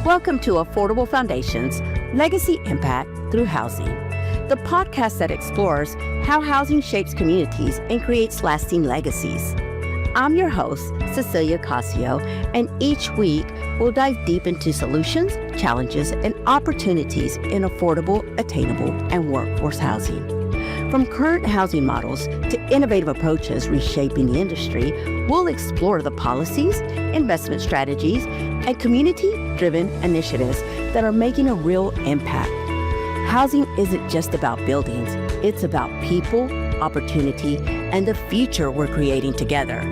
Welcome to Affordable Foundations, Legacy Impact Through Housing, the podcast that explores how housing shapes communities and creates lasting legacies. I'm your host, Cecilia Casio, and each week we'll dive deep into solutions, challenges, and opportunities in affordable, attainable, and workforce housing. From current housing models to innovative approaches reshaping the industry, we'll explore the policies, investment strategies, and community-driven initiatives that are making a real impact. Housing isn't just about buildings, it's about people, opportunity, and the future we're creating together.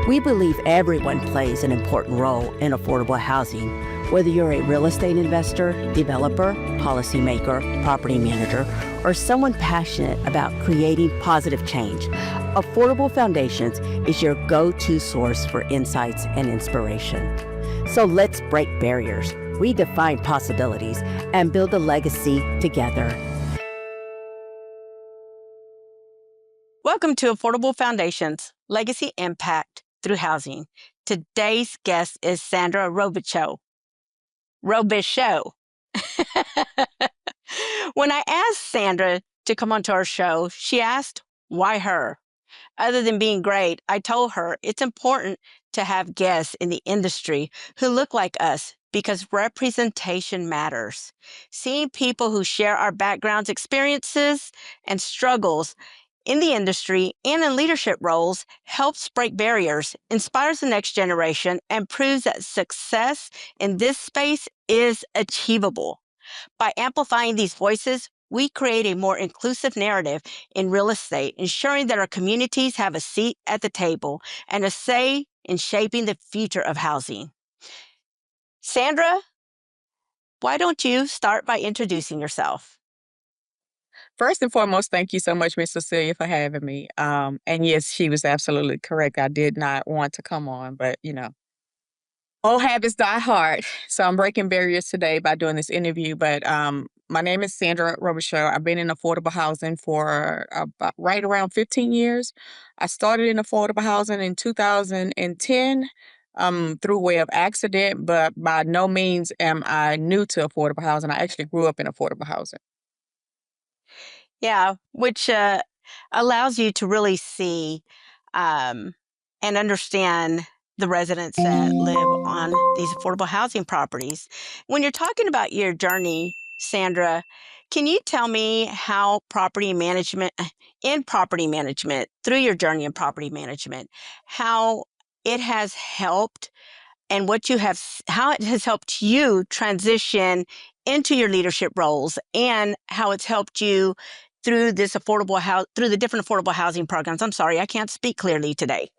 We believe everyone plays an important role in affordable housing, whether you're a real estate investor, developer, policymaker, property manager, or someone passionate about creating positive change. Affordable Foundations is your go-to source for insights and inspiration. So let's break barriers, redefine possibilities, and build a legacy together. Welcome to Affordable Foundations, Legacy Impact Through Housing. Today's guest is Sandra Robichaux. When I asked Sandra to come onto our show, she asked, why her? Other than being great, I told her it's important to have guests in the industry who look like us because representation matters. Seeing people who share our backgrounds, experiences, and struggles in the industry and in leadership roles helps break barriers, inspires the next generation, and proves that success in this space is achievable. By amplifying these voices, we create a more inclusive narrative in real estate, ensuring that our communities have a seat at the table and a say in shaping the future of housing. Sandra, why don't you start by introducing yourself? First and foremost, thank you so much, Miss Cecilia, for having me. And yes, she was absolutely correct. I did not want to come on, but old habits die hard. So I'm breaking barriers today by doing this interview. But my name is Sandra Robichaux. I've been in affordable housing for about right around 15 years. I started in affordable housing in 2010 through way of accident, but by no means am I new to affordable housing. I actually grew up in affordable housing. Yeah, which allows you to really see and understand the residents that live on these affordable housing properties. When you're talking about your journey, Sandra, can you tell me how in property management, through your journey in property management, how it has helped and how it has helped you transition into your leadership roles and how it's helped you through through the different affordable housing programs? I'm sorry, I can't speak clearly today.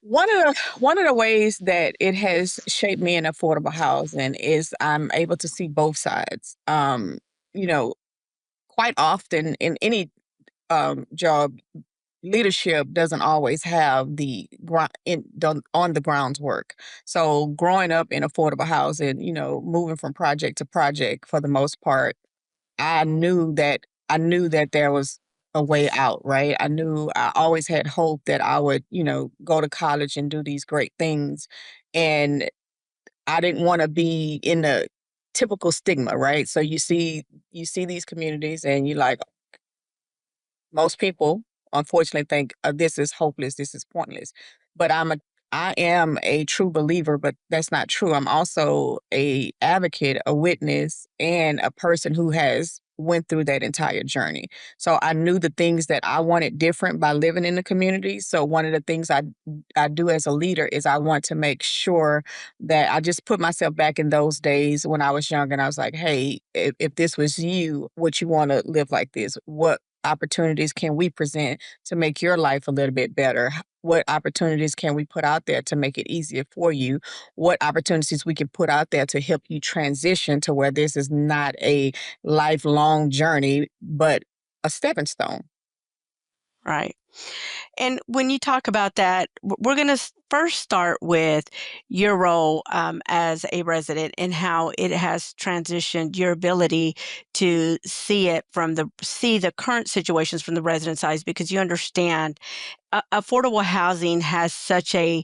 One of the ways that it has shaped me in affordable housing is I'm able to see both sides. You know, quite often in any job, leadership doesn't always have the on the grounds work. So growing up in affordable housing, moving from project to project for the most part, I knew that there was a way out, right? I always had hope that I would, go to college and do these great things. And I didn't want to be in the typical stigma, right? So you see these communities and you're like, most people unfortunately think this is hopeless, this is pointless. But I am a true believer, but that's not true. I'm also a advocate, a witness, and a person who has went through that entire journey. So I knew the things that I wanted different by living in the community. So one of the things I do as a leader is I want to make sure that I just put myself back in those days when I was young and I was like, hey, if this was you, would you want to live like this? What opportunities can we present to make your life a little bit better? What opportunities can we put out there to make it easier for you? What opportunities we can put out there to help you transition to where this is not a lifelong journey, but a stepping stone? Right. And when you talk about that, we're going to first start with your role as a resident and how it has transitioned your ability to see the current situations from the resident side, because you understand affordable housing has such a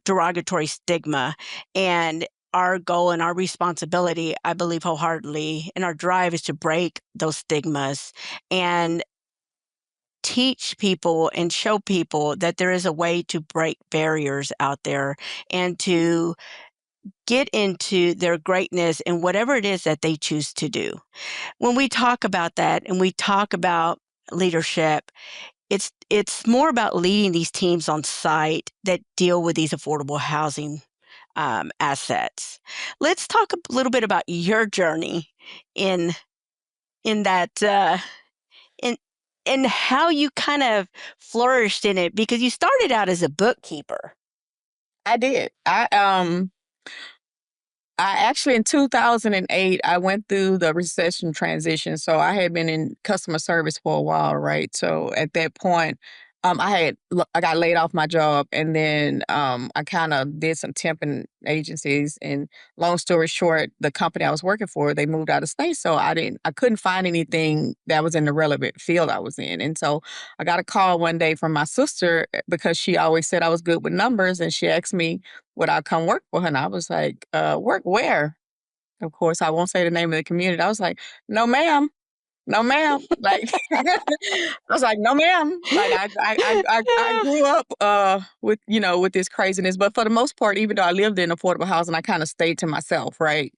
derogatory stigma. And our goal and our responsibility, I believe wholeheartedly, and our drive is to break those stigmas and teach people and show people that there is a way to break barriers out there and to get into their greatness in whatever it is that they choose to do. When we talk about that and we talk about leadership, it's more about leading these teams on site that deal with these affordable housing assets. Let's talk a little bit about your journey in in that in and how you kind of flourished in it, because you started out as a bookkeeper. I did. I actually, in 2008, I went through the recession transition. So I had been in customer service for a while, right? So at that point, I got laid off my job, and then I kind of did some temping agencies. And long story short, the company I was working for, they moved out of state, so I couldn't find anything that was in the relevant field I was in. And so I got a call one day from my sister, because she always said I was good with numbers, and she asked me would I come work for her? And I was like, work where? Of course, I won't say the name of the community. I was like, no, ma'am. No, ma'am. Like, I was like, no, ma'am. Like, I grew up with, with this craziness. But for the most part, even though I lived in affordable housing, I kind of stayed to myself, right?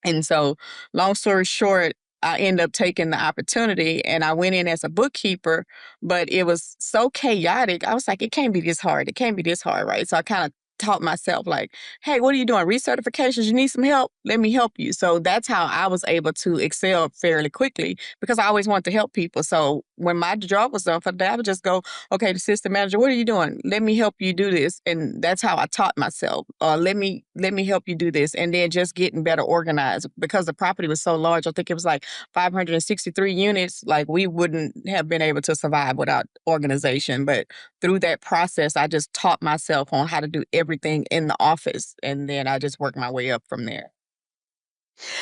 And so, long story short, I ended up taking the opportunity, and I went in as a bookkeeper, but it was so chaotic. I was like, it can't be this hard. It can't be this hard, right? So I kind of taught myself, like, hey, what are you doing? Recertifications? You need some help? Let me help you. So that's how I was able to excel fairly quickly, because I always wanted to help people. So when my job was done for the day, I would just go, okay, the system manager, what are you doing? Let me help you do this. And that's how I taught myself. Let me help you do this. And then just getting better organized, because the property was so large. I think it was like 563 units. Like, we wouldn't have been able to survive without organization. But through that process, I just taught myself on how to do everything in the office. And then I just worked my way up from there.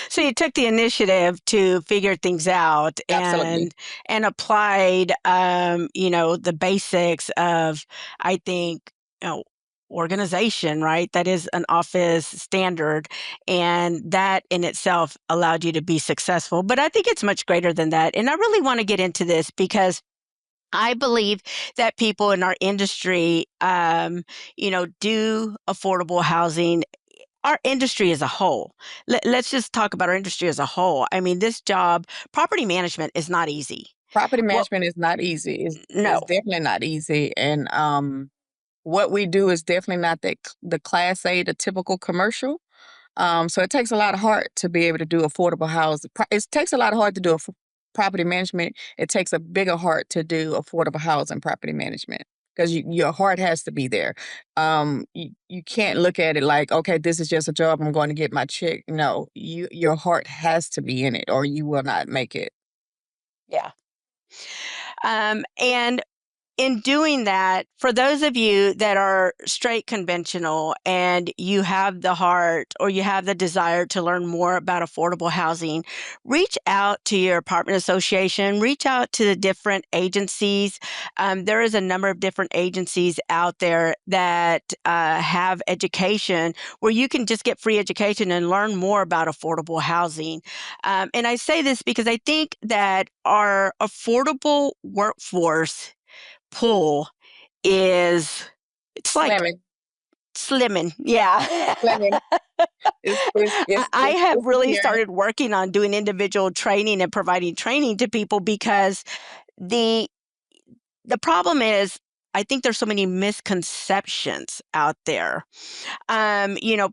So you took the initiative to figure things out Absolutely. and applied, the basics of, I think, organization, right? That is an office standard, and that in itself allowed you to be successful. But I think it's much greater than that. And I really want to get into this because I believe that people in our industry, do affordable housing, our industry as a whole. Let's just talk about our industry as a whole. I mean, this job, property management, is not easy. Property Well, management is not easy. It's no. definitely not easy. And what we do is definitely not the class A, the typical commercial. So it takes a lot of heart to be able to do affordable housing. It takes a lot of heart to do property management. It takes a bigger heart to do affordable housing property management, because your heart has to be there. You can't look at it like, okay, this is just a job. I'm going to get my check. No, your heart has to be in it, or you will not make it. Yeah. And in doing that, for those of you that are straight conventional and you have the heart or you have the desire to learn more about affordable housing, reach out to your apartment association, reach out to the different agencies. There is a number of different agencies out there that have education where you can just get free education and learn more about affordable housing. And I say this because I think that our affordable workforce pull is, it's like Slamming, slimming. Yeah. slamming. I have It's really here. started working on doing individual training and providing training to people because the the problem is I think there's so many misconceptions out there. Um, you know,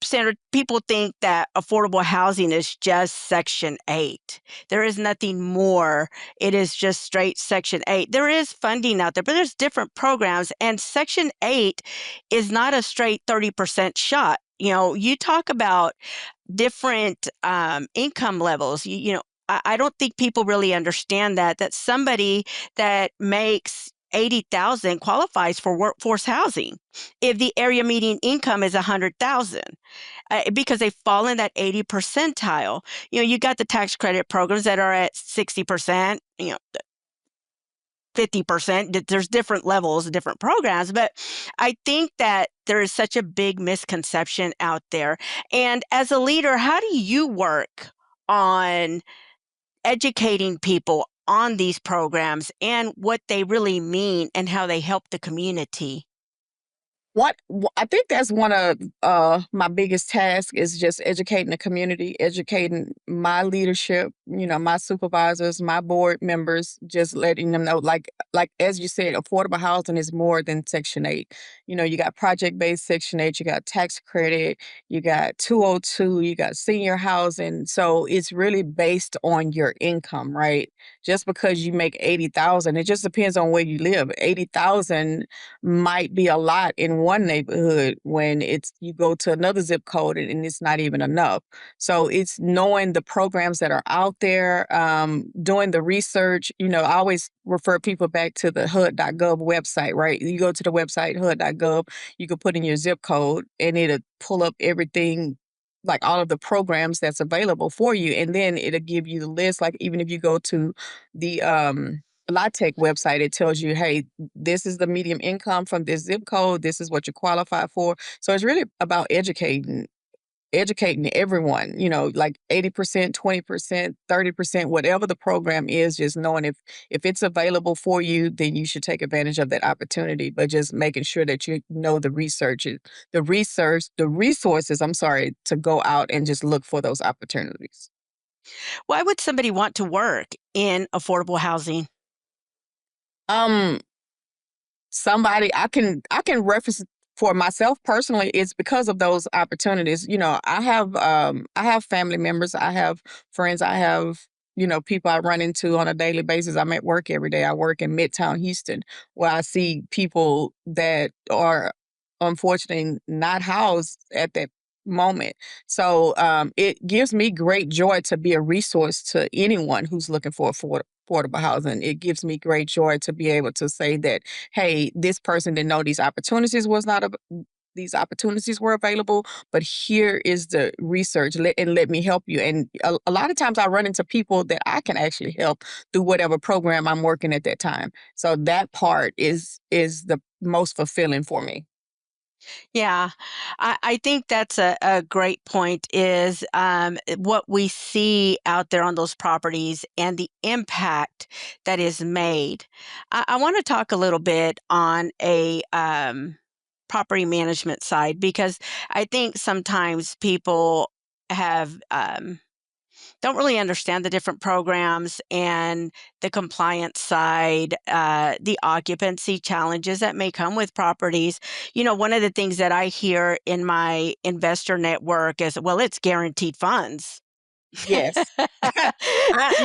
Sandra, people think that affordable housing is just Section 8. There is nothing more. It is just straight Section 8. There is funding out there, but there's different programs. And Section 8 is not a straight 30% shot. You talk about different income levels. I don't think people really understand that somebody that makes 80,000 qualifies for workforce housing if the area median income is 100,000, because they fall in that 80 percentile. You got the tax credit programs that are at 60%, 50%. There's different levels, different programs, but I think that there is such a big misconception out there. And as a leader, how do you work on educating people on these programs and what they really mean and how they help the community? I think that's one of my biggest tasks is just educating the community, educating my leadership, my supervisors, my board members, just letting them know, like as you said, affordable housing is more than Section 8. You got project-based Section 8, you got tax credit, you got 202, you got senior housing. So it's really based on your income, right? Just because you make 80,000, it just depends on where you live. 80,000 might be a lot in one neighborhood when you go to another zip code and it's not even enough. So it's knowing the programs that are out there, doing the research. I always refer people back to the HUD.gov website, right? You go to the website, HUD.gov, you can put in your zip code and it'll pull up everything, like all of the programs that's available for you. And then it'll give you the list. Like even if you go to the LaTeX website, it tells you, hey, this is the medium income from this zip code. This is what you qualify for. So it's really about educating everyone, like 80%, 20%, 30%, whatever the program is, just knowing if it's available for you, then you should take advantage of that opportunity. But just making sure that you know the resources, I'm sorry, to go out and just look for those opportunities. Why would somebody want to work in affordable housing? Um, Somebody I can reference for myself personally, it's because of those opportunities. I have family members, I have friends, I have people I run into on a daily basis. I'm at work every day. I work in Midtown Houston, where I see people that are unfortunately not housed at that moment. So it gives me great joy to be a resource to anyone who's looking for affordable housing. It gives me great joy to be able to say that, hey, this person didn't know these opportunities were available, but here is the research, and let me help you. And a lot of times I run into people that I can actually help through whatever program I'm working at that time. So that part is the most fulfilling for me. Yeah, I think that's a great point is what we see out there on those properties and the impact that is made. I want to talk a little bit on a property management side because I think sometimes people have don't really understand the different programs and the compliance side, the occupancy challenges that may come with properties. One of the things that I hear in my investor network is, well, it's guaranteed funds. Yes.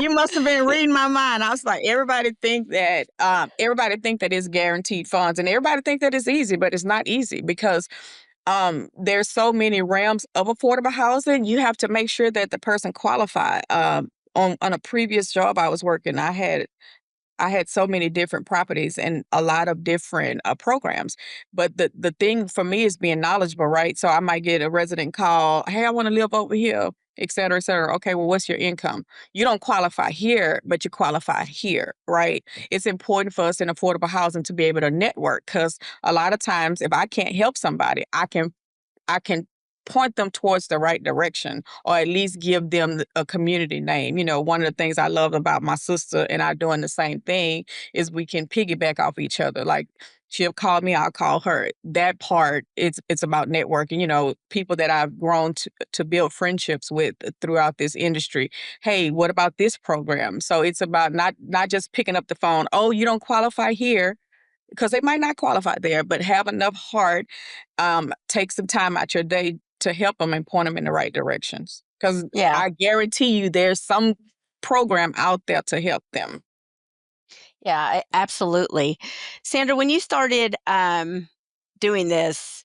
You must have been reading my mind. I was like, everybody think that it's guaranteed funds, and everybody think that it's easy, but it's not easy because there's so many realms of affordable housing. You have to make sure that the person qualify. On a previous job I was working, I had so many different properties and a lot of different programs. But the thing for me is being knowledgeable, right? So I might get a resident call, hey, I want to live over here, et cetera, et cetera. Okay, well, what's your income? You don't qualify here, but you qualify here, right? It's important for us in affordable housing to be able to network because a lot of times if I can't help somebody, I can point them towards the right direction or at least give them a community name. One of the things I love about my sister and I doing the same thing is we can piggyback off each other. Like she'll call me, I'll call her. That part, it's about networking, people that I've grown to build friendships with throughout this industry. Hey, what about this program? So it's about not just picking up the phone, oh, you don't qualify here, because they might not qualify there, but have enough heart, take some time out your day to help them and point them in the right directions. Because Yeah, I guarantee you there's some program out there to help them. yeah, absolutely. Sandra, when you started doing this,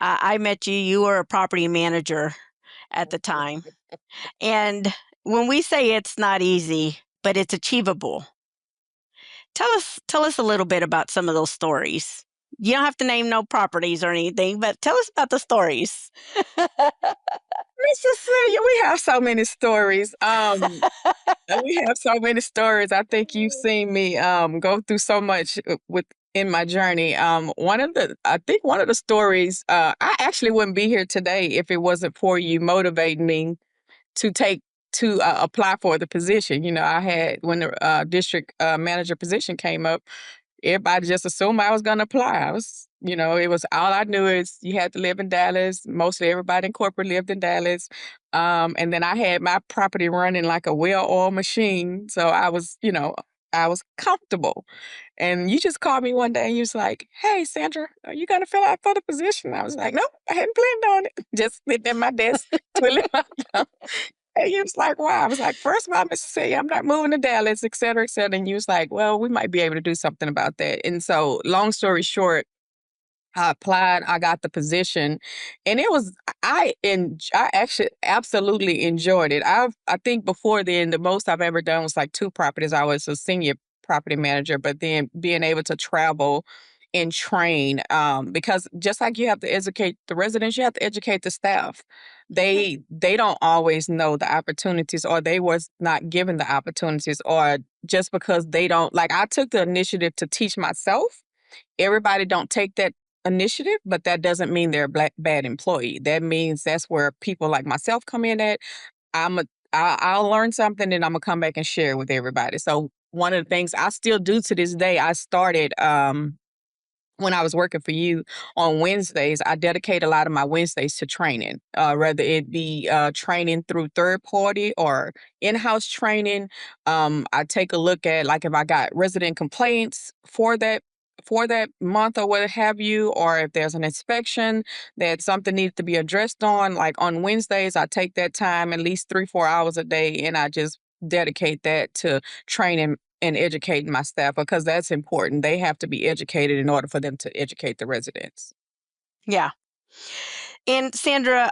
I met you. You were a property manager at the time. And when we say it's not easy, but it's achievable, tell us a little bit about some of those stories. You don't have to name no properties or anything, but tell us about the stories. Miss Cecilia, we have so many stories. We have so many stories. I think you've seen me go through so much with in my journey. I think one of the stories, I actually wouldn't be here today if it wasn't for you motivating me to take to apply for the position. You know, I had when the district manager position came up, everybody just assumed I was going to apply. It was all I knew is you had to live in Dallas. Mostly everybody in corporate lived in Dallas. And then I had my property running like a well-oiled machine. So I was comfortable. And you just called me one day and you was like, "Hey, Sandra, are you going to fill out for the position?" I was like, "Nope, I hadn't planned on it." Just sitting at my desk, twiddling my thumb. And he was like, "Wow." I was like, "First of all, Mississippi, I'm not moving to Dallas, et cetera, et cetera." And he was like, "Well, we might be able to do something about that." And so, long story short, I applied, I got the position, and it was I actually absolutely enjoyed it. I think before then, the most I've ever done was like 2 properties. I was a senior property manager, but then being able to travel and train, because just like you have to educate the residents, you have to educate the staff. They don't always know the opportunities, or they was not given the opportunities, or just because they don't like I took the initiative to teach myself. Everybody don't take that initiative, but that doesn't mean they're a bad employee. That means that's where people like myself come in at. I'm a I'll learn something and I'm gonna come back and share it with everybody. So one of the things I still do to this day, I started when I was working for you on Wednesdays, I dedicate a lot of my Wednesdays to training, whether it be training through third party or in-house training. I take a look at like if I got resident complaints for that month or what have you, or if there's an inspection that something needs to be addressed on. Like on Wednesdays, I take that time at least 3-4 hours a day, and I just dedicate that to training and educating my staff because that's important. They have to be educated in order for them to educate the residents. Yeah. And Sandra,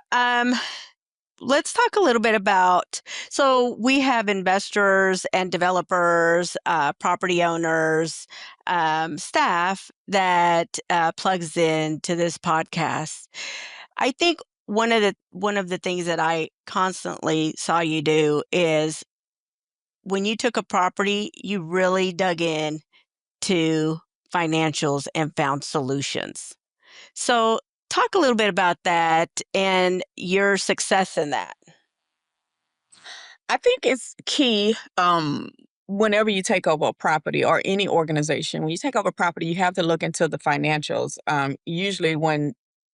let's talk a little bit about, so we have investors and developers, property owners, staff that plugs in to this podcast. I think one of the things that I constantly saw you do is when you took a property, you really dug in to financials and found solutions. So talk a little bit about that and your success in that. I think it's key whenever you take over a property or any organization. When you take over property, you have to look into the financials. Usually,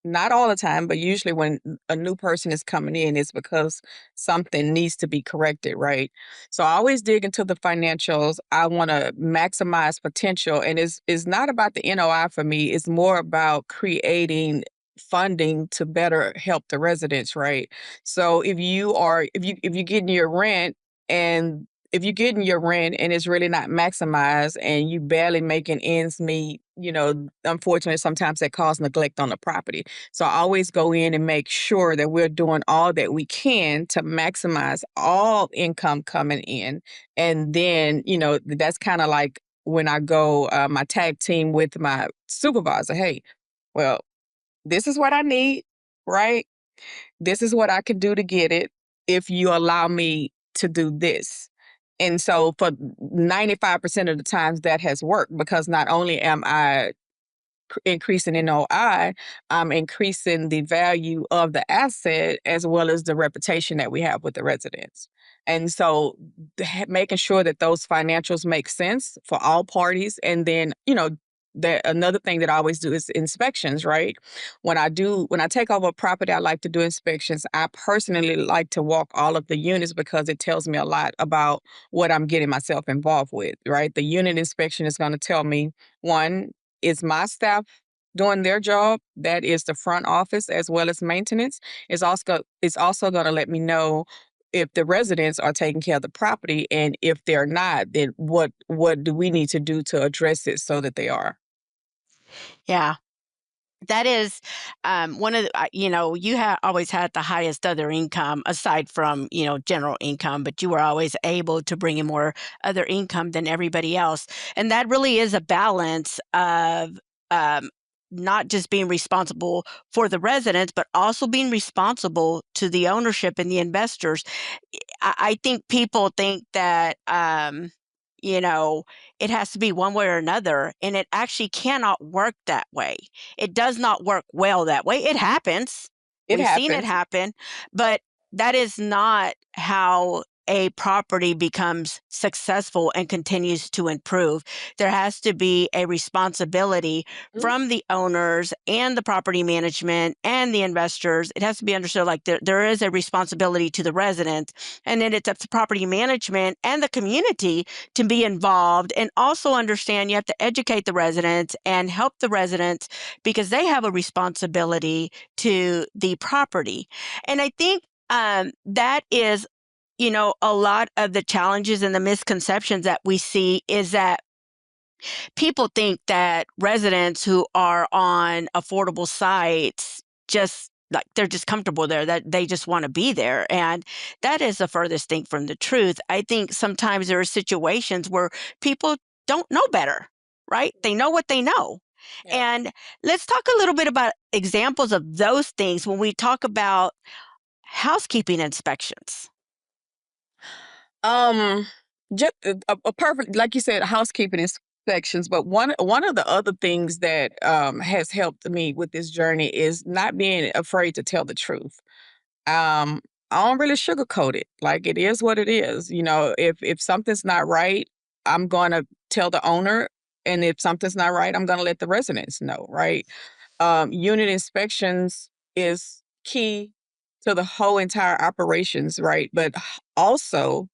not all the time, but usually when a new person is coming in, it's because something needs to be corrected, right? So I always dig into the financials. I want to maximize potential, and it's not about the NOI for me. It's more about creating funding to better help the residents, right? So if you're getting your rent and if you're getting your rent and it's really not maximized and you barely making ends meet, unfortunately sometimes that causes neglect on the property. So I always go in and make sure that we're doing all that we can to maximize all income coming in. And then, that's kind of like when I go my tag team with my supervisor. Hey, well, this is what I need, right? This is what I can do to get it if you allow me to do this. And so for 95% of the times that has worked because not only am I increasing NOI, I'm increasing the value of the asset as well as the reputation that we have with the residents. And so making sure that those financials make sense for all parties. And then, that another thing that I always do is inspections, right? When I take over a property, I like to do inspections. I personally like to walk all of the units because it tells me a lot about what I'm getting myself involved with, right? The unit inspection is going to tell me, one, is my staff doing their job? That is the front office as well as maintenance. It's also going to let me know if the residents are taking care of the property, and if they're not, then what do we need to do to address it so that they are? Yeah. That is one of the, you have always had the highest other income aside from, general income, but you were always able to bring in more other income than everybody else. And that really is a balance of not just being responsible for the residents, but also being responsible to the ownership and the investors. I think people think that, you know, it has to be one way or another, and it actually cannot work that way. It does not work well that way. It happens. It We've seen it happens. happen, but that is not how a property becomes successful and continues to improve. There has to be a responsibility Mm. from the owners and the property management and the investors. It has to be understood like there is a responsibility to the residents, and then it's up to property management and the community to be involved, and also understand you have to educate the residents and help the residents because they have a responsibility to the property. And I think that is, a lot of the challenges and the misconceptions that we see is that people think that residents who are on affordable sites just like they're just comfortable there, that they just want to be there. And that is the furthest thing from the truth. I think sometimes there are situations where people don't know better, right? They know what they know. Yeah. And let's talk a little bit about examples of those things when we talk about housekeeping inspections. Just a perfect, like you said, housekeeping inspections. But one of the other things that has helped me with this journey is not being afraid to tell the truth. Um, I don't really sugarcoat it. Like it is what it is. If something's not right, I'm gonna tell the owner, and if something's not right, I'm gonna let the residents know. Right. Unit inspections is key to the whole entire operations, right? But also,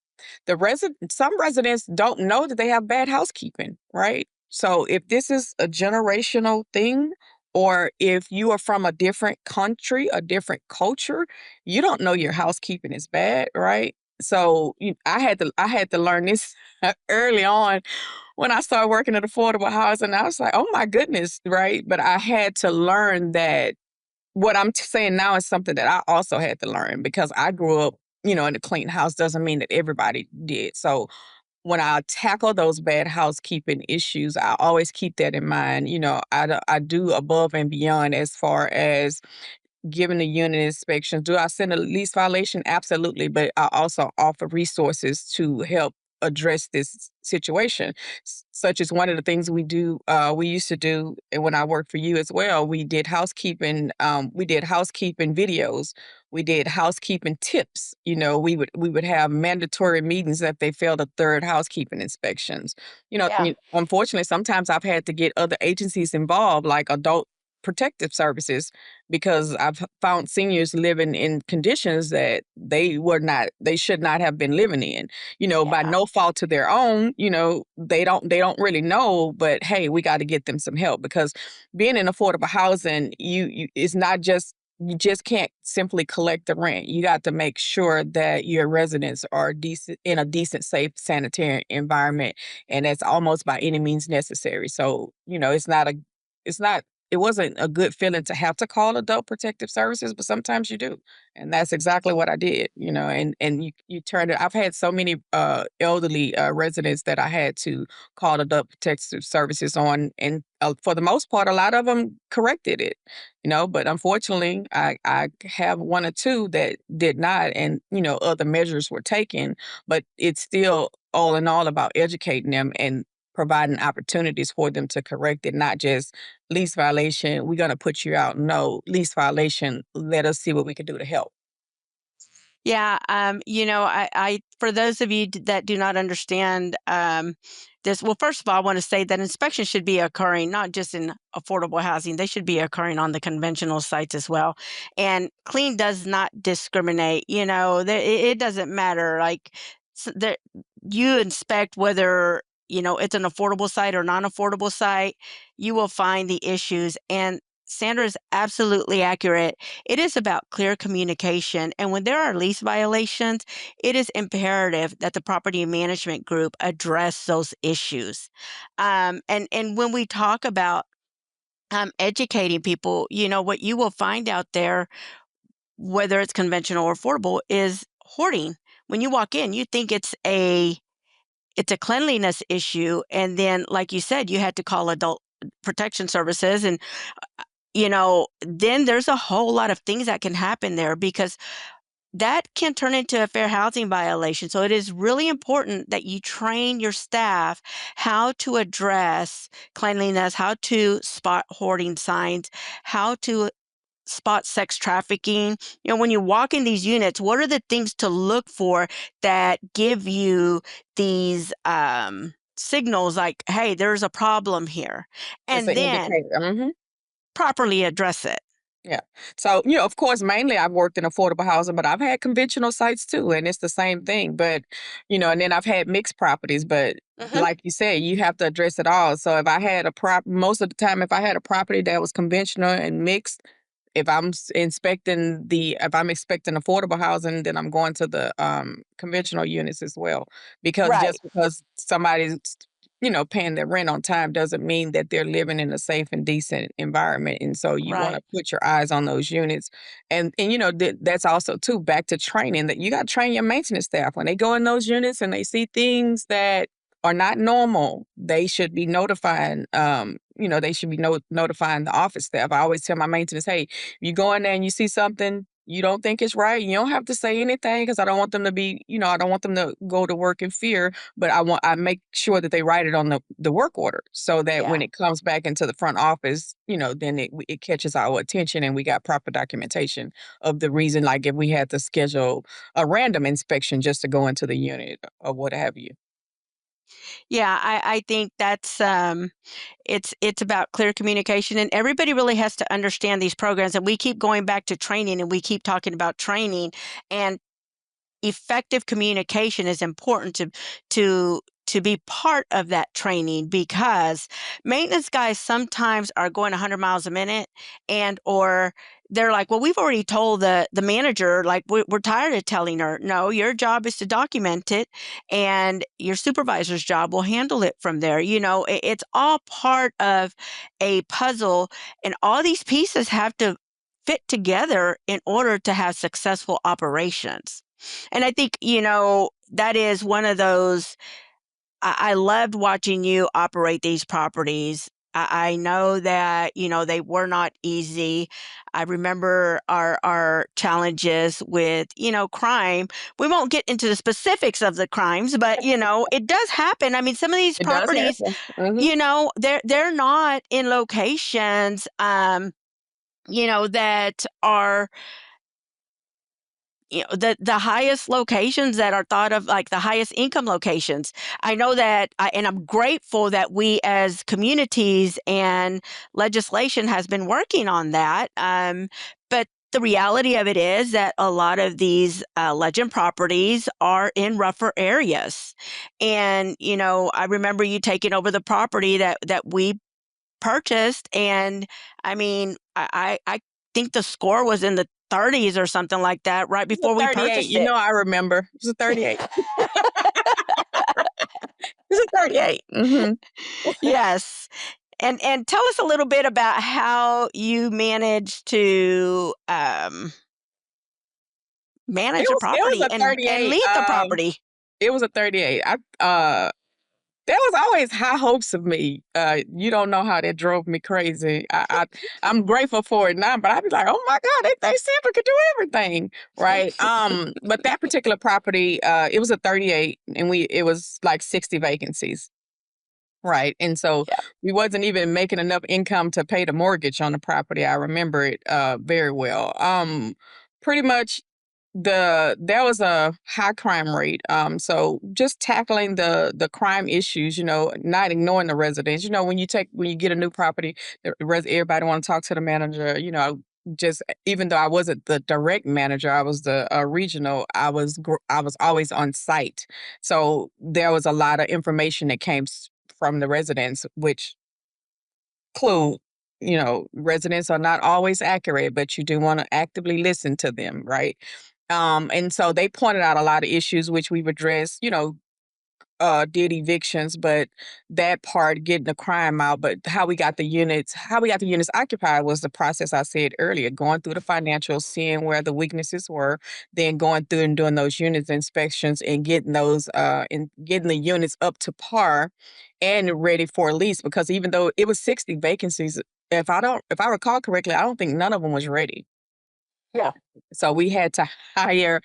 some residents don't know that they have bad housekeeping, right? So if this is a generational thing, or if you are from a different country, a different culture, you don't know your housekeeping is bad, right? So I had to learn this early on when I started working at affordable housing. I was like, oh my goodness, right? But I had to learn that what I'm saying now is something that I also had to learn because I grew up, in a clean house doesn't mean that everybody did. So when I tackle those bad housekeeping issues, I always keep that in mind. I do above and beyond as far as giving the unit inspections. Do I send a lease violation? Absolutely. But I also offer resources to help address this situation, such as one of the things we used to do, and when I worked for you as well, we did housekeeping videos, we did housekeeping tips. We would have mandatory meetings if they failed a third housekeeping inspections. Yeah. Unfortunately, sometimes I've had to get other agencies involved, like adult protective services, because I've found seniors living in conditions that they should not have been living in, by Yeah. no fault to their own. They don't really know, but hey, we got to get them some help because being in affordable housing, it's not just you just can't simply collect the rent. You got to make sure that your residents are decent in a decent, safe, sanitary environment, and that's almost by any means necessary. So, it's not it wasn't a good feeling to have to call adult protective services, but sometimes you do. And that's exactly what I did, and you turn it. I've had so many elderly residents that I had to call adult protective services on, and for the most part, a lot of them corrected it, but unfortunately, I have one or two that did not, and other measures were taken, but it's still all in all about educating them and providing opportunities for them to correct it, not just lease violation, we're gonna put you out. No, lease violation, let us see what we can do to help. Yeah, I for those of you that do not understand this, well, first of all, I want to say that inspections should be occurring not just in affordable housing; they should be occurring on the conventional sites as well. And clean does not discriminate. It doesn't matter. Like there, you inspect whether it's an affordable site or non-affordable site. You will find the issues, and Sandra is absolutely accurate. It is about clear communication. And when there are lease violations, it is imperative that the property management group address those issues. And when we talk about educating people, what you will find out there, whether it's conventional or affordable, is hoarding. When you walk in, you think it's a cleanliness issue, and then, like you said, you had to call adult protection services. And, then there's a whole lot of things that can happen there because that can turn into a fair housing violation. So it is really important that you train your staff how to address cleanliness, how to spot hoarding signs, how to spot sex trafficking. When you walk in these units, what are the things to look for that give you these signals like, hey, there's a problem here, It's and an then indicator. Mm-hmm. properly address it. Yeah. So, of course, mainly I've worked in affordable housing, but I've had conventional sites too, and it's the same thing. But, and then I've had mixed properties, but Hmm. like you said, you have to address it all. So if I had most of the time, if I had a property that was conventional and mixed, if I'm expecting affordable housing, then I'm going to the conventional units as well. Because Right. just because somebody's paying their rent on time doesn't mean that they're living in a safe and decent environment. And so you want Right. to put your eyes on those units. And that's also too back to training, that you got to train your maintenance staff when they go in those units and they see things that are not normal. They should be notifying notifying the office staff. I always tell my maintenance, hey, you go in there and you see something you don't think is right, you don't have to say anything, because I don't want them to I don't want them to go to work in fear, but I make sure that they write it on the work order, so that Yeah. when it comes back into the front office, then it catches our attention and we got proper documentation of the reason, like if we had to schedule a random inspection just to go into the unit or what have you. Yeah, I think that's it's about clear communication, and everybody really has to understand these programs. And we keep going back to training, and we keep talking about training, and effective communication is important to to be part of that training, because maintenance guys sometimes are going 100 miles a minute, and or they're like, well, we've already told the manager, like, we're tired of telling her. No, your job is to document it, and your supervisor's job will handle it from there. It's all part of a puzzle, and all these pieces have to fit together in order to have successful operations. And I think, that is one of those. I loved watching you operate these properties. I know that, they were not easy. I remember our challenges with, crime. We won't get into the specifics of the crimes, but, it does happen. I mean, some of these It does properties, happen. Hmm. they're not in locations, that are, the highest locations that are thought of, like the highest income locations. I know that, and I'm grateful that we as communities and legislation has been working on that. But the reality of it is that a lot of these legend properties are in rougher areas. And, I remember you taking over the property that we purchased, and I mean, I think the score was in the 30s or something like that right It was before a we 38. purchased it. I remember. It was a 38. It was a 38. Hmm. Yes. And tell us a little bit about how you managed to It manage a was property a and 38. lead the property. It was a 38. There was always high hopes of me. You don't know how that drove me crazy. I'm grateful for it now, but I'd be like, oh my God, they think Sandra could do everything, right? But that particular property, it was a 38, and it was like 60 vacancies. Right. And so Yeah. we wasn't even making enough income to pay the mortgage on the property. I remember it very well. Pretty much there was a high crime rate. So just tackling the crime issues, not ignoring the residents. When you get a new property, everybody want to talk to the manager, just even though I wasn't the direct manager, I was the regional. I was always on site, so there was a lot of information that came from the residents, which clue, residents are not always accurate, but you do want to actively listen to them, right? And so they pointed out a lot of issues which we've addressed, did evictions, but that part, getting the crime out, but how we got the units occupied was the process I said earlier, going through the financials, seeing where the weaknesses were, then going through and doing those units inspections and getting those and getting the units up to par and ready for lease. Because even though it was 60 vacancies, if I recall correctly, I don't think none of them was ready. Yeah. So hire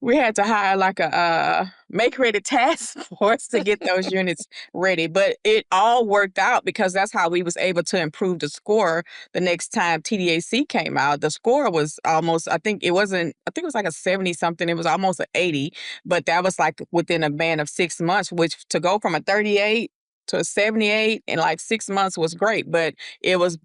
we had to hire like a make ready task force to get those units ready. But it all worked out because that's how we was able to improve the score the next time TDAC came out. The score was almost, I think it was like a 70 something. It was almost an 80, but that was like within a span of 6 months, which to go from a 38 to a 78 in like 6 months was great. But it was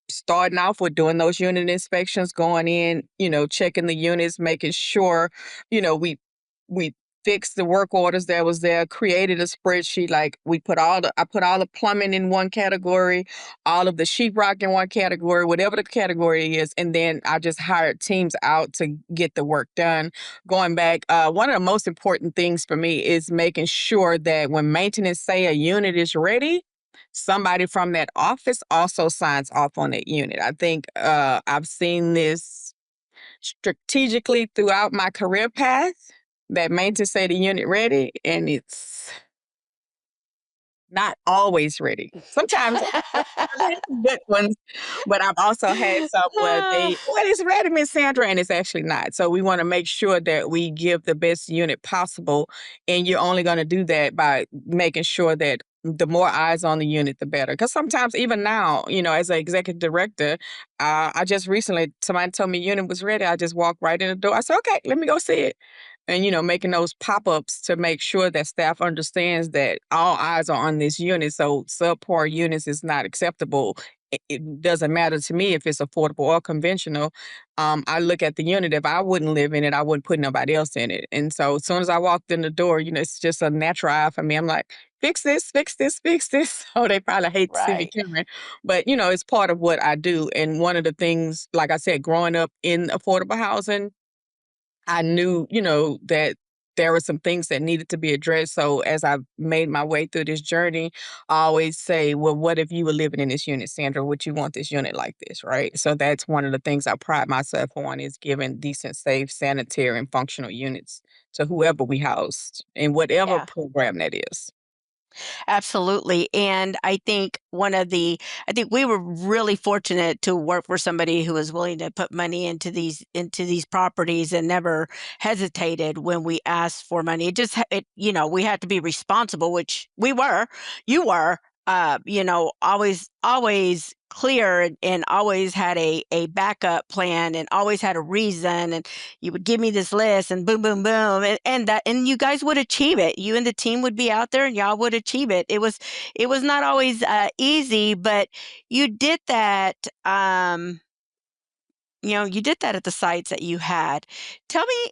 starting off with doing those unit inspections, going in, checking the units, making sure, we fixed the work orders that was there, created a spreadsheet. Like I put all the plumbing in one category, all of the sheetrock in one category, whatever the category is, and then I just hired teams out to get the work done. Going back, one of the most important things for me is making sure that when maintenance say a unit is ready, somebody from that office also signs off on that unit. I think I've seen this strategically throughout my career path, that maintenance say the unit ready, and it's not always ready. Sometimes I've had some good ones, but I've also had some where well, it's ready, Miss Sandra, and it's actually not. So we want to make sure that we give the best unit possible, and you're only going to do that by making sure that the more eyes on the unit, the better. Because sometimes, even now, as an executive director, I just recently, somebody told me unit was ready. I just walked right in the door. I said, okay, let me go see it. And making those pop-ups to make sure that staff understands that all eyes are on this unit. So subpar units is not acceptable. It doesn't matter to me if it's affordable or conventional. I look at the unit. If I wouldn't live in it, I wouldn't put nobody else in it. And so as soon as I walked in the door, it's just a natural eye for me. I'm like, fix this, fix this, fix this. Oh, they probably hate to see me Right. coming, but it's part of what I do. And one of the things, like I said, growing up in affordable housing, I knew, that there were some things that needed to be addressed. So as I made my way through this journey, I always say, well, what if you were living in this unit, Sandra? Would you want this unit like this, right? So that's one of the things I pride myself on, is giving decent, safe, sanitary, and functional units to whoever we housed in whatever Yeah. program that is. Absolutely. And I think we were really fortunate to work for somebody who was willing to put money into these properties and never hesitated when we asked for money. It just, we had to be responsible, which we were, you were, always clear and always had a backup plan and always had a reason. And you would give me this list and boom, boom, boom. And you guys would achieve it. You and the team would be out there and y'all would achieve it. It was not always easy, but you did that. You did that at the sites that you had. Tell me,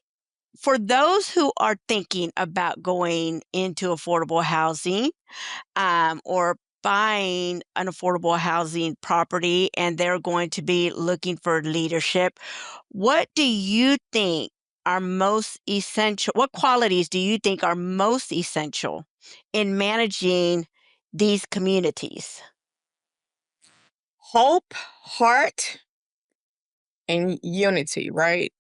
for those who are thinking about going into affordable housing, or buying an affordable housing property, and they're going to be looking for leadership, what do you think are most essential? What qualities do you think are most essential in managing these communities? Hope, heart, and unity, right?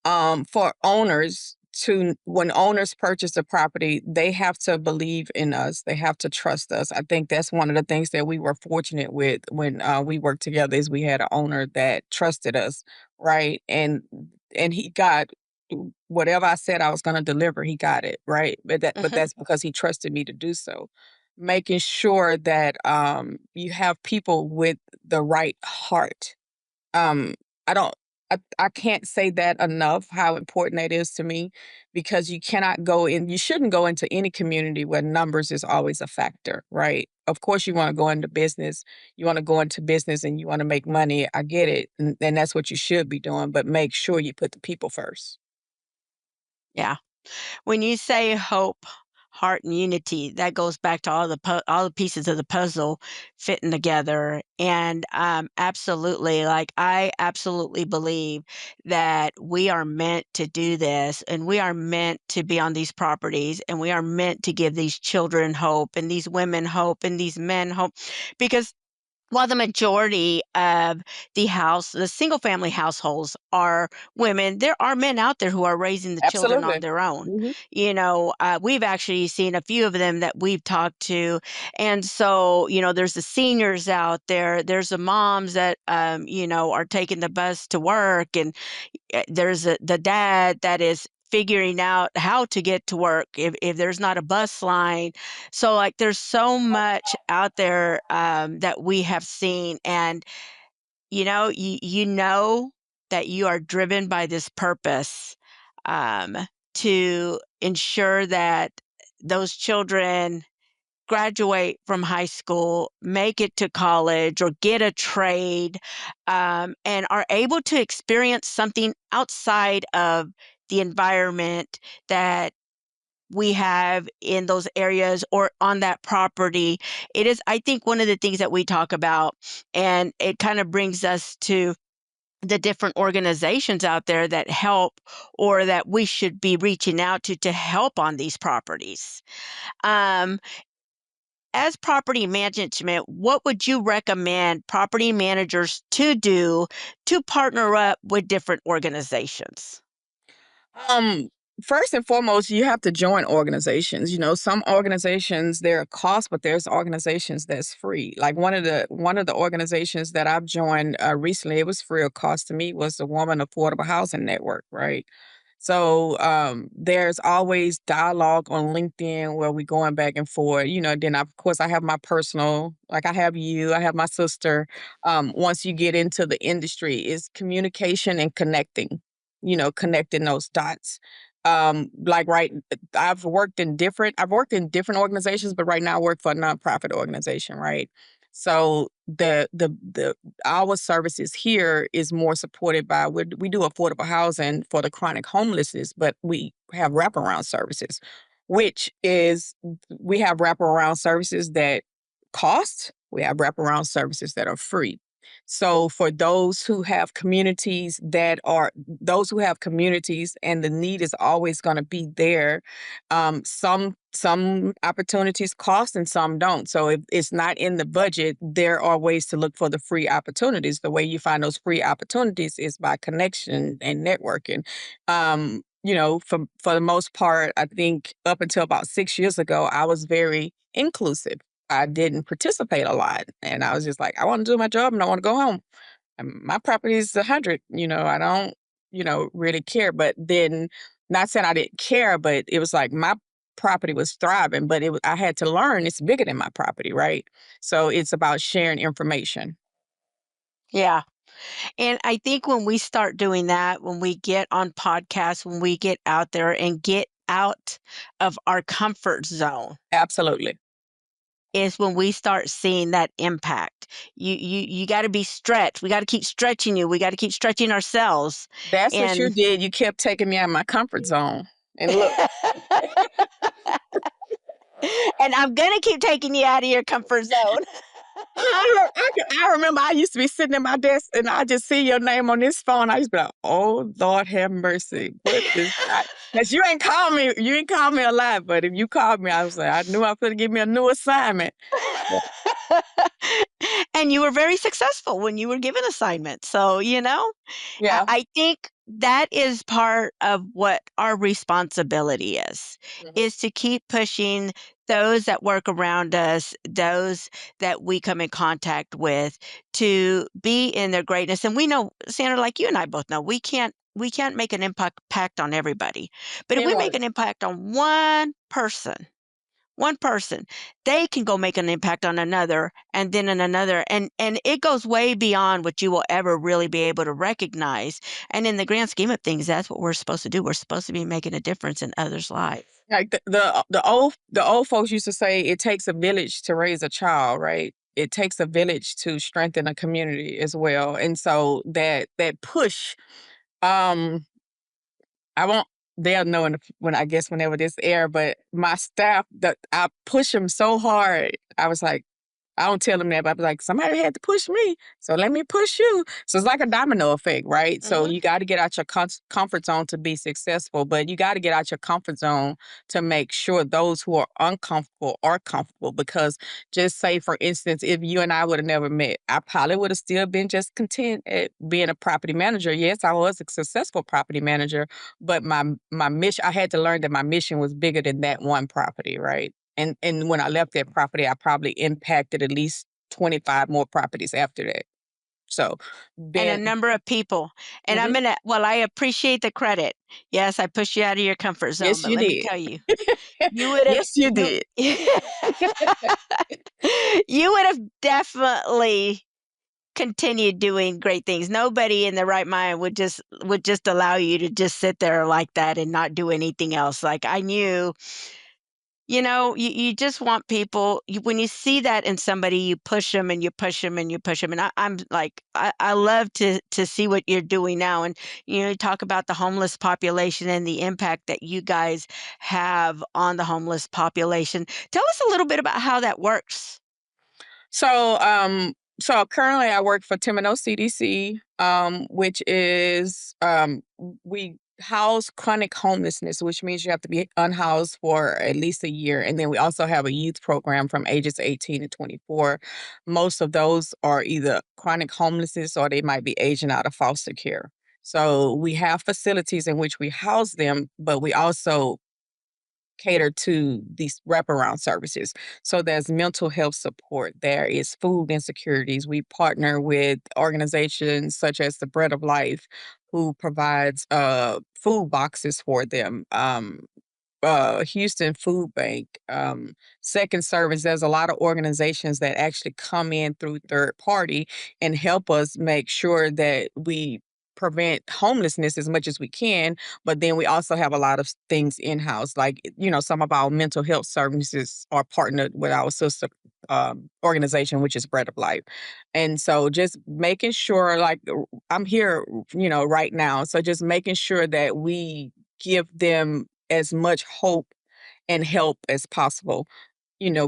For owners, to when owners purchase a property, they have to believe in us. They have to trust us. I think that's one of the things that we were fortunate with when we worked together, is we had an owner that trusted us, right? And he got whatever I said I was going to deliver. He got it, right? But Mhm. that's because he trusted me to do so. Making sure that you have people with the right heart. um, I don't I can't say that enough, how important that is to me, because you shouldn't go into any community where numbers is always a factor, right? Of course you want to go into business. You want to go into business and you want to make money. I get it. And that's what you should be doing, but make sure you put the people first. Yeah. When you say hope, heart and unity. That goes back to all the pieces of the puzzle fitting together. And absolutely, like I absolutely believe that we are meant to do this, and we are meant to be on these properties, and we are meant to give these children hope, and these women hope, and these men hope, because while the majority of the single family households are women, there are men out there who are raising the children on Absolutely. their own. Hmm. We've actually seen a few of them that we've talked to. And so, there's the seniors out there, there's the moms that, are taking the bus to work. And there's the dad that is figuring out how to get to work if there's not a bus line. So like there's so much out there that we have seen. And you know that you are driven by this purpose, um, to ensure that those children graduate from high school, make it to college, or get a trade, and are able to experience something outside of the environment that we have in those areas or on that property. It is, I think, one of the things that we talk about, and it kind of brings us to the different organizations out there that help, or that we should be reaching out to help on these properties. Um, as property management, what would you recommend property managers to do to partner up with different organizations? Um, First and foremost, you have to join organizations. Some organizations there are costs, but there's organizations that's free. Like one of the organizations that I've joined recently, it was free of cost to me, was the Woman Affordable Housing Network, right? So there's always dialogue on LinkedIn where we're going back and forth. Then of course I have my personal, like I have you, I have my sister. Once you get into the industry, is communication and connecting those dots. Like right, I've worked in different organizations, but right now I work for a nonprofit organization, right? So the our services here is more supported by, we do affordable housing for the chronic homelessness, but we have wraparound services, which is, we have wraparound services that cost, we have wraparound services that are free. So for those who have communities, and the need is always going to be there. Some opportunities cost and some don't. So if it's not in the budget, there are ways to look for the free opportunities. The way you find those free opportunities is by connection and networking. For the most part, I think up until about 6 years ago, I was very inclusive. I didn't participate a lot, and I was just like, I want to do my job and I want to go home. And my property is 100. I don't, really care. But then, not saying I didn't care, but it was like my property was thriving, but I had to learn it's bigger than my property, right? So it's about sharing information. Yeah. And I think when we start doing that, when we get on podcasts, when we get out there and get out of our comfort zone, Absolutely. is when we start seeing that impact. You got to be stretched. We got to keep stretching you. We got to keep stretching ourselves. That's what you And did. You kept taking me out of my comfort zone. And look, and I'm going to keep taking you out of your comfort zone. I remember I used to be sitting at my desk and I just see your name on this phone. I used to be like, oh, Lord have mercy. What is that? Because you ain't called me a lot, but if you called me, I was like, I knew I was going to give me a new assignment. Yeah. And you were very successful when you were given assignments. So, Yeah. I think that is part of what our responsibility Mhm. is to keep pushing those that work around us, those that we come in contact with, to be in their greatness. And we know, Sandra, like you and I both know, we can't make an impact on everybody. But if we make Anyone. an impact on one person, they can go make an impact on another, and then on another, and it goes way beyond what you will ever really be able to recognize. And in the grand scheme of things, that's what we're supposed to do. We're supposed to be making a difference in others' lives. Like the old folks used to say, it takes a village to raise a child, right? It takes a village to strengthen a community as well. And so that push, um, I won't. they'll know when I guess whenever this air, but my staff, that I push them so hard. I was like, I don't tell them that, but I was like, somebody had to push me, so let me push you. So it's like a domino effect, right? So you got to get out your comfort zone to be successful, but you got to get out your comfort zone to make sure those who are uncomfortable are comfortable. Because just say, for instance, if you and I would have never met, I probably would have still been just content at being a property manager. Yes, I was a successful property manager, but my mission, I had to learn that my mission was bigger than that one property, right? And when I left that property, I probably impacted at least 25 more properties after that. So And a then, number of people. And mhm, I appreciate the credit. Yes, I pushed you out of your comfort zone, yes, but you let me did. tell you, you would have, Yes, you did. you would have definitely continued doing great things. Nobody in their right mind would just allow you to just sit there like that and not do anything else. Like I knew, you just want people, when you see that in somebody, you push them and you push them and you push them. And I'm like, I love to see what you're doing now. And, you talk about the homeless population and the impact that you guys have on the homeless population. Tell us a little bit about how that works. So, so currently I work for Timino CDC, which is we house chronic homelessness, which means you have to be unhoused for at least a year. And then we also have a youth program from ages 18 to 24. Most of those are either chronic homelessness or they might be aging out of foster care. So we have facilities in which we house them, but we also cater to these wraparound services. So there's mental health support, there is food insecurities. We partner with organizations such as the Bread of Life, who provides food boxes for them. Houston Food Bank, Second Service. There's a lot of organizations that actually come in through third party and help us make sure that we prevent homelessness as much as we can. But then we also have a lot of things in house, like some of our mental health services are partnered with our sister organization, which is Bread of Life. And so just making sure, like I'm here, right now. So just making sure that we give them as much hope and help as possible,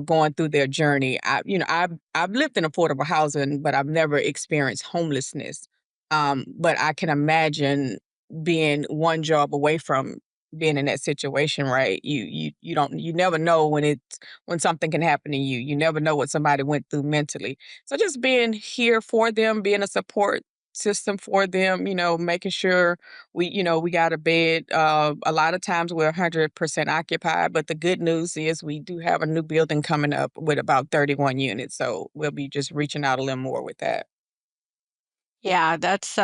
going through their journey. I've lived in affordable housing, but I've never experienced homelessness. But I can imagine being one job away from being in that situation, right? You never know when something can happen to you. You never know what somebody went through mentally. So just being here for them, being a support system for them, making sure we got a bed. A lot of times we're 100% occupied, but the good news is we do have a new building coming up with about 31 units. So we'll be just reaching out a little more with that. Yeah, that's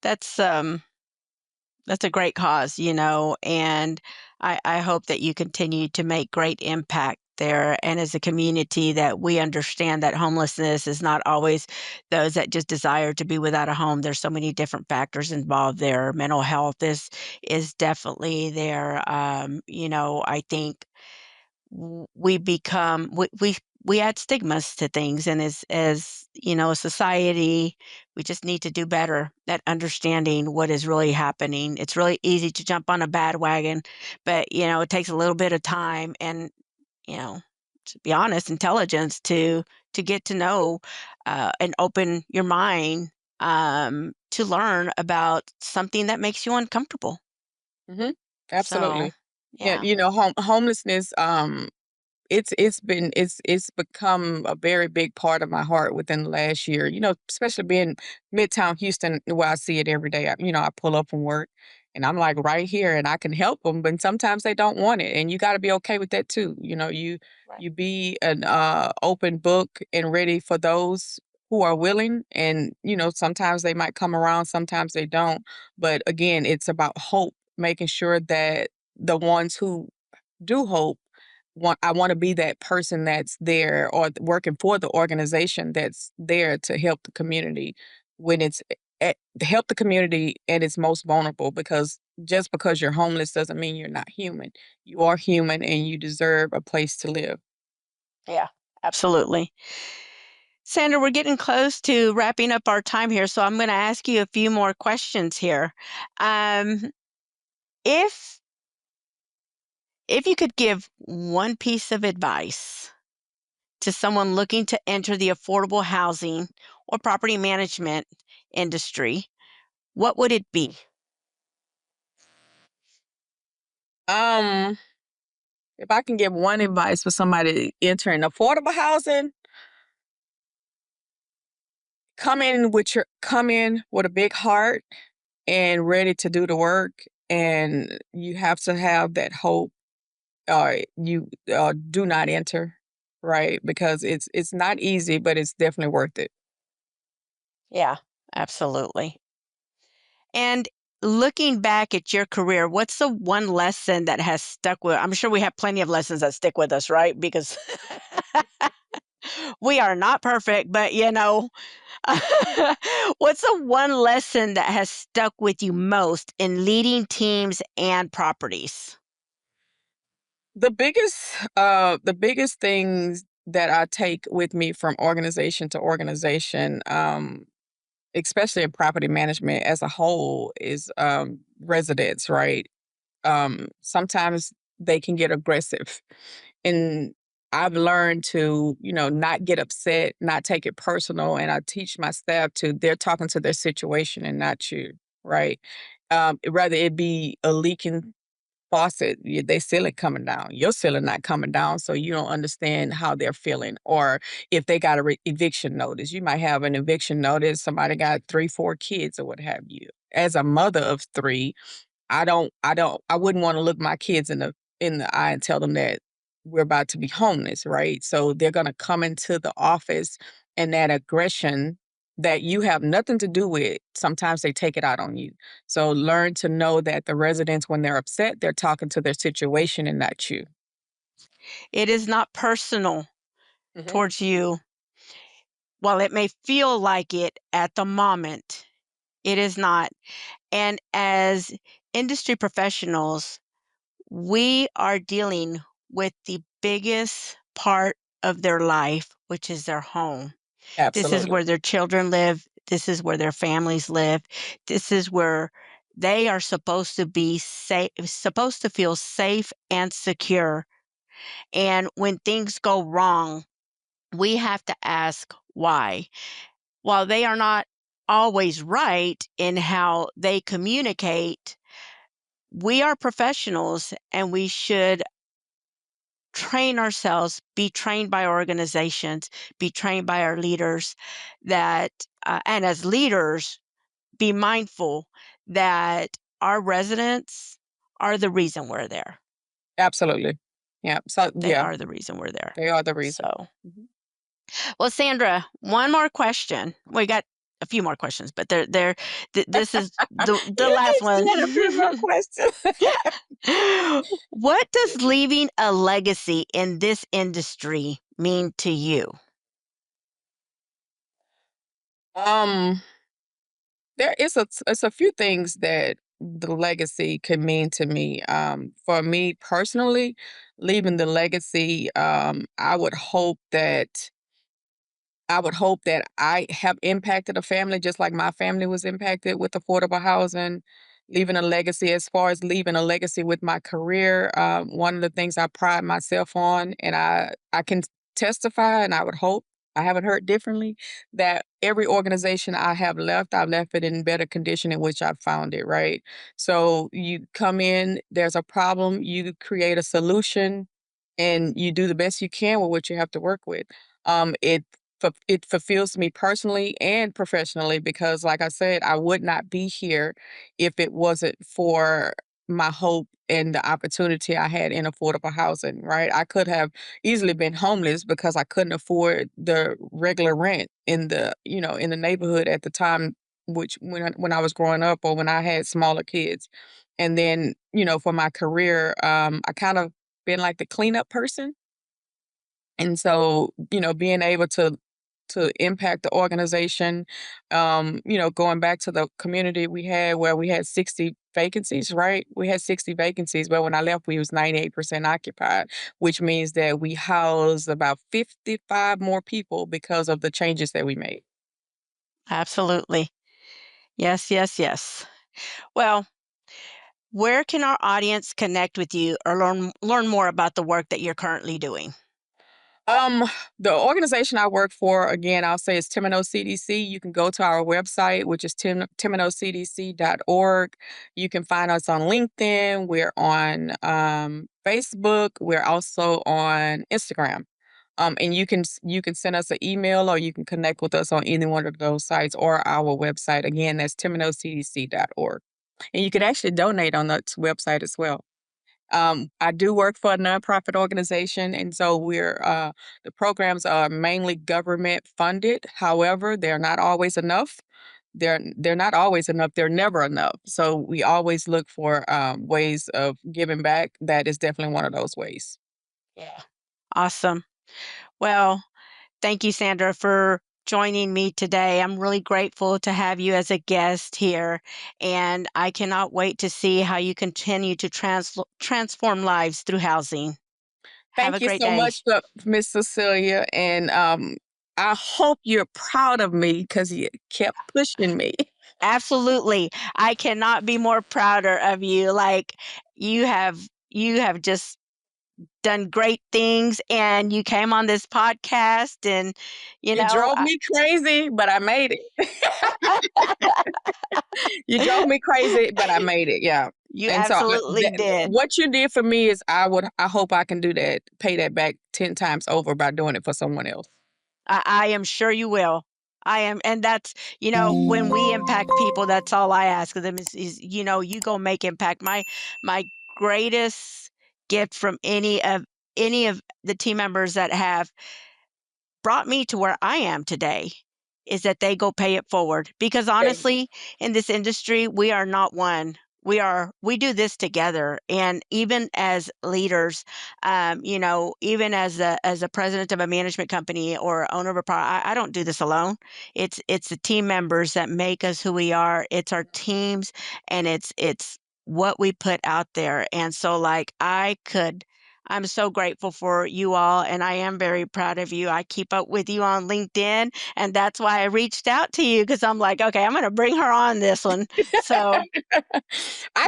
that's a great cause, and I hope that you continue to make great impact there. And as a community, that we understand that homelessness is not always those that just desire to be without a home. There's so many different factors involved there. Mental health is definitely there. I think we become we add stigmas to things, and as a society, we just need to do better at understanding what is really happening. It's really easy to jump on a bad wagon, but it takes a little bit of time and, you know to be honest, intelligence to get to know, and open your mind, to learn about something that makes you uncomfortable. Hmm. So Absolutely. Yeah, yeah. homelessness. It's become a very big part of my heart within the last year. Especially being Midtown Houston, where I see it every day. I pull up from work, and I'm like right here, and I can help them, but sometimes they don't want it, and you got to be okay with that too. You be an open book and ready for those who are willing, and sometimes they might come around, sometimes they don't. But again, it's about hope, making sure that the ones who do hope I want to be that person that's there, or working for the organization that's there to help the community when to help the community at its most vulnerable. Because just because you're homeless doesn't mean you're not human. You are human, and you deserve a place to live. Yeah, absolutely. Sandra, we're getting close to wrapping up our time here, so I'm going to ask you a few more questions here. Um, If you could give one piece of advice to someone looking to enter the affordable housing or property management industry, what would it be? Um, if I can give one advice for somebody entering affordable housing, come in with a big heart and ready to do the work, and you have to have that hope. You do not enter, right? Because it's not easy, but it's definitely worth it. Yeah, absolutely. And looking back at your career, what's the one lesson that has stuck with? I'm sure we have plenty of lessons that stick with us, right? Because we are not perfect, but what's the one lesson that has stuck with you most in leading teams and properties? The biggest things that I take with me from organization to organization, especially in property management as a whole, is residents, right? Sometimes they can get aggressive. And I've learned to, not get upset, not take it personal. And I teach my staff they're talking to their situation and not you, right? Rather it be a leaking faucet, they ceiling coming down, your ceiling not coming down, so you don't understand how they're feeling. Or if they got a eviction notice, you might have an eviction notice, somebody got 3, 4 kids or what have you. As a mother of 3, I wouldn't want to look my kids in the eye and tell them that we're about to be homeless, right? So they're going to come into the office, and that aggression that you have nothing to do with, sometimes they take it out on you. So learn to know that the residents, when they're upset, they're talking to their situation and not you. It is not personal Mhm. towards you. While it may feel like it at the moment, it is not. And as industry professionals, we are dealing with the biggest part of their life, which is their home. This is Absolutely. where their children live. This is where their families live. This is where they are supposed to be safe, supposed to feel safe and secure. And when things go wrong, we have to ask why. While they are not always right in how they communicate, we are professionals and we should train ourselves, be trained by organizations, be trained by our leaders that, and as leaders, be mindful that our residents are the reason we're there. Absolutely. Yeah. So They yeah, are the reason we're there. they are the reason. So, Mhm. well, Sandra, one more question. We got a few more questions, but this is the You last keep one. saying a few more questions. What does leaving a legacy in this industry mean to you? um it's a few things that the legacy could mean to me. For me personally, leaving the legacy, I would hope that I have impacted a family just like my family was impacted with affordable housing, leaving a legacy. As far as leaving a legacy with my career, one of the things I pride myself on, and I can testify, and I would hope I haven't heard differently, that every organization I've left it in better condition in which I found it, right? So you come in, there's a problem, you create a solution, and you do the best you can with what you have to work with. It fulfills me personally and professionally because, like I said, I would not be here if it wasn't for my hope and the opportunity I had in affordable housing, right? I could have easily been homeless because I couldn't afford the regular rent in the neighborhood at the time, which when I was growing up or when I had smaller kids. And then, for my career, I kind of been like the cleanup person. And so, being able to impact the organization, going back to the community we had where we had 60 vacancies, right? We had 60 vacancies, but when I left, we was 98% occupied, which means that we housed about 55 more people because of the changes that we made. Absolutely. Yes, yes, yes. Well, where can our audience connect with you or learn more about the work that you're currently doing? Um, the organization I work for, again, I'll say is Timino CDC. You can go to our website, which is timinocdc.org. You can find us on LinkedIn. We're on Facebook. We're also on Instagram. And you can send us an email or you can connect with us on either one of those sites or our website. Again, that's timinocdc.org. And you can actually donate on that website as well. I do work for a nonprofit organization, and so the programs are mainly government funded. However, they're not always enough. They're not always enough. They're never enough. So we always look for ways of giving back. That is definitely one of those ways. Yeah. Awesome. Well, thank you, Sandra, for joining me today. I'm really grateful to have you as a guest here, and I cannot wait to see how you continue to transform lives through housing. Have a Thank you great so day. much, Miss Cecilia, and I hope you're proud of me because you kept pushing me. Absolutely. I cannot be more prouder of you. Like you have just done great things and you came on this podcast and you You know drove me crazy, but I made it. You drove me crazy, but I made it. Yeah. you And so absolutely did. what you did for me is I hope I can do that, pay that back 10 times over by doing it for someone else. I am sure you will. I am, and that's when we impact people, that's all I ask of them is you go make impact. My greatest gift from any of the team members that have brought me to where I am today is that they go pay it forward. Because Thank honestly, in this industry, we are not one. We do this together. And even as leaders, even as a president of a management company or owner of a product, I don't do this alone. It's the team members that make us who we are. It's our teams and it's what we put out there. And so I'm so grateful for you all, and I am very proud of you. I keep up with you on LinkedIn, and that's why I reached out to you because I'm like, okay, I'm going to bring her on this one. So,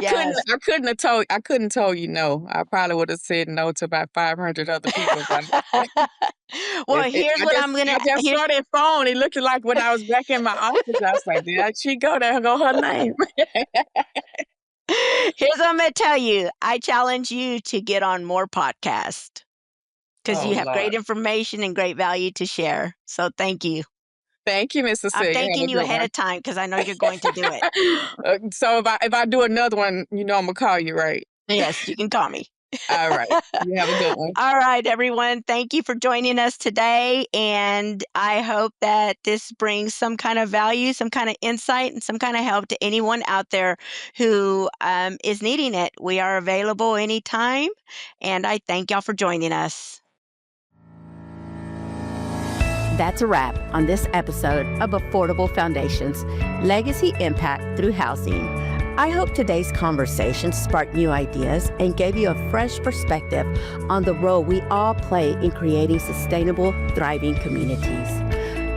yes. I couldn't told you no. I probably would have said no to about 500 other people, but Well, here's what I'm going to I just here's saw that phone. It looked like when I was back in my office, I was like, "Did she go? There go her name." here's what I'm going to tell you. I challenge you to get on more podcasts because Oh you have great Lord. information and great value to share. So, thank you. Thank you, Miss I'm Cecilia. Have a thanking you good ahead one. of time because I know you're going to do it. So if I do another one, I'm gonna call you, right? Yes, you can call me. All right. You have a good one. All right, everyone. Thank you for joining us today. And I hope that this brings some kind of value, some kind of insight, and some kind of help to anyone out there who is needing it. We are available anytime. And I thank y'all for joining us. That's a wrap on this episode of Affordable Foundations, Legacy Impact Through Housing. I hope today's conversation sparked new ideas and gave you a fresh perspective on the role we all play in creating sustainable, thriving communities.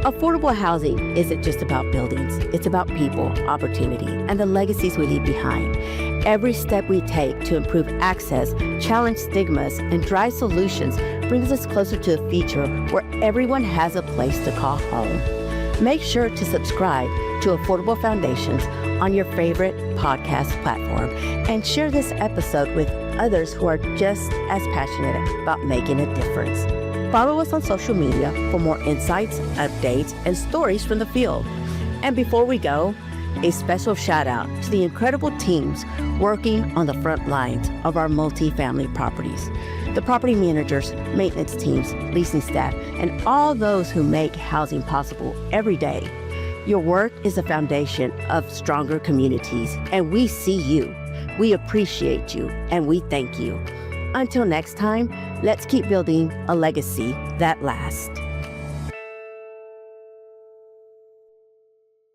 Affordable housing isn't just about buildings. It's about people, opportunity, and the legacies we leave behind. Every step we take to improve access, challenge stigmas, and drive solutions brings us closer to a future where everyone has a place to call home. Make sure to subscribe to Affordable Foundations on your favorite podcast platform and share this episode with others who are just as passionate about making a difference. Follow us on social media for more insights, updates, and stories from the field. And before we go, a special shout out to the incredible teams working on the front lines of our multifamily properties. The property managers, maintenance teams, leasing staff, and all those who make housing possible every day. Your work is the foundation of stronger communities, and we see you. We appreciate you, and we thank you. Until next time, let's keep building a legacy that lasts.